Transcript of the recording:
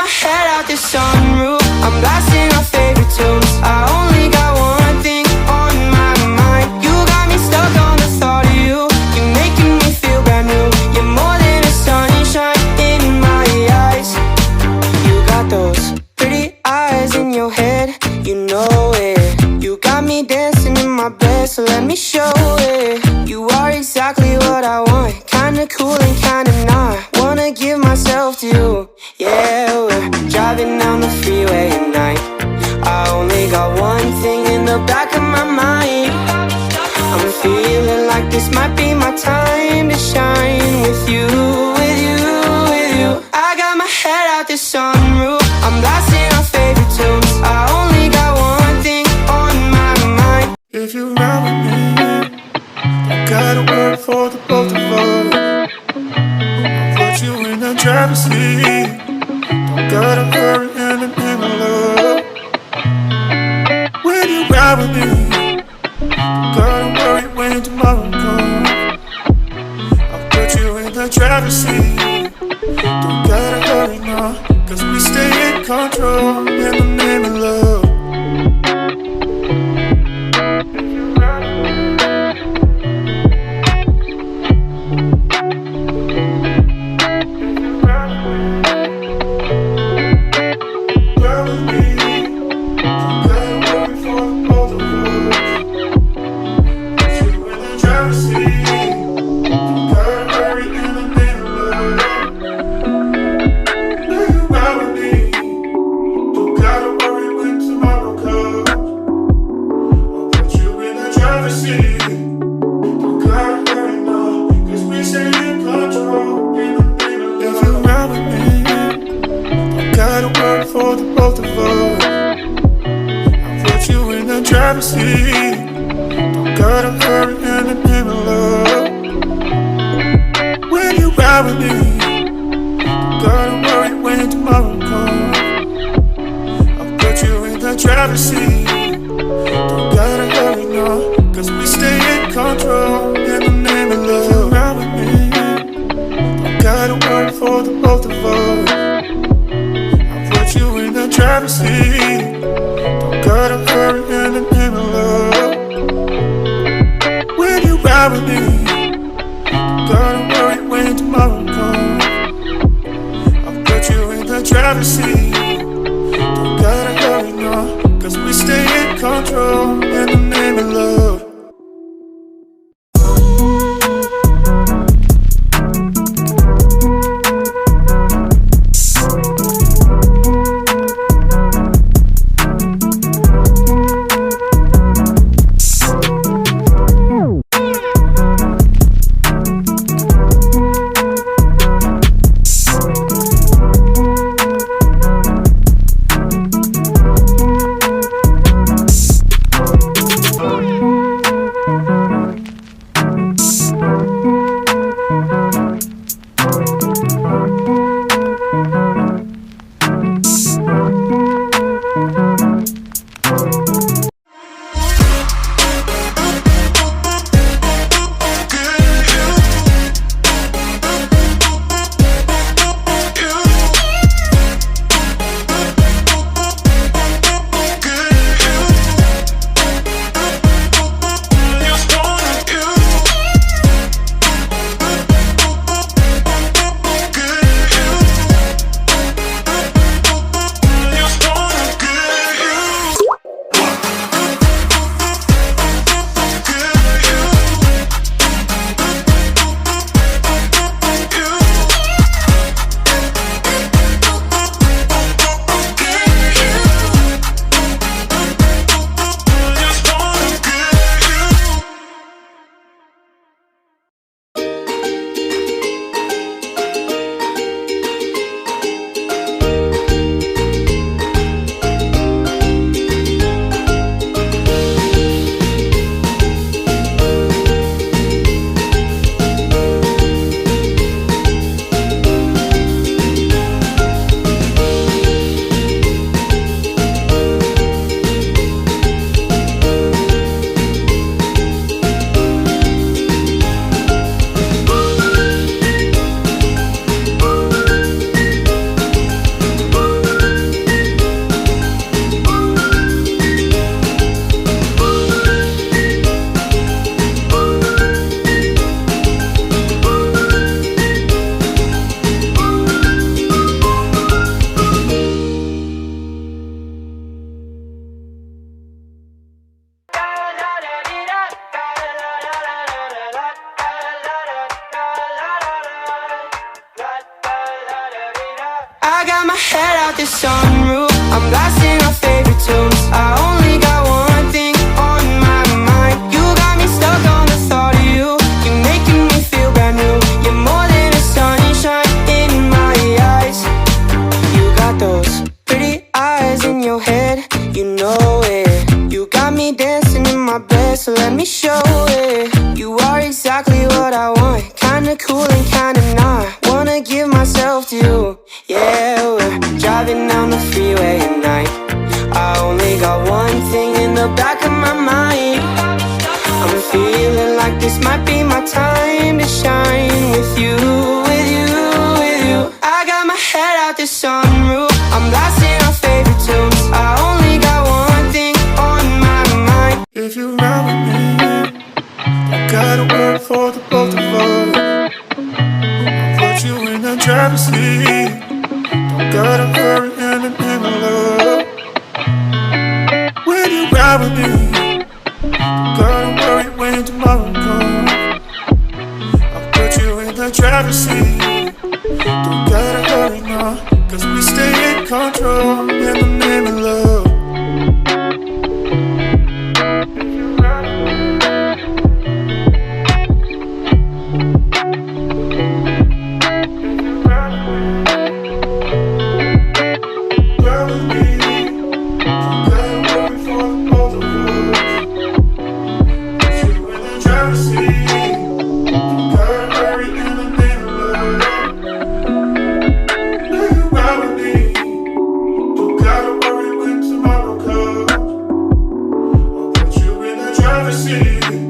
my head out the sunroof, I'm blasting our favorite tunes. I only got one thing on my mind. You got me stuck on the thought of you. You're making me feel brand new. You're more than a sunshine in my eyes. You got those pretty eyes in your head, you know it. You got me dancing in my bed, so let me show it. You are exactly what I want, kinda cool and kinda not. Wanna give myself to you. Yeah, we're driving down the freeway at night. I only got one thing in the back of my mind. I'm feeling like this might be my time to shine with you, with you, with you. I got my head out the sunroof, I'm blasting our favorite tunes. I only got one thing on my mind. If you ride with me, don't gotta work for the both of us. I'll put you in the driver's seat. Don't gotta hurry in the love. When you ride with me, don't gotta worry when tomorrow comes. I'll put you in the driver's seat. Don't gotta hurry now, cause we stay in control in the name of love. got my head out the sunroof, I'm blasting our favorite tunes. I only got one thing on my mind. You got me stuck on the thought of you. You're making me feel brand new. You're more than a sunshine in my eyes. You got those pretty eyes in your head, you know it. You got me dancing in my bed, so let me show it. You are exactly what I want, kinda cool and kinda not. Wanna give myself to you. Yeah, we're driving down the freeway at night. I only got one thing in the back of my mind. I'm feeling like this might be my time to shine with you, with you, with you. I got my head out the sunroof, I'm blasting our favorite tunes. I only got one thing on my mind. If you ride with me, I gotta work for the both of us. I'll put you in the driver's seat. Don't gotta hurry in the love. When you ride with me, don't gotta worry when tomorrow comes. I'll put you in the driver's seat. Don't gotta hurry now, cause we stay in control in the name of love. See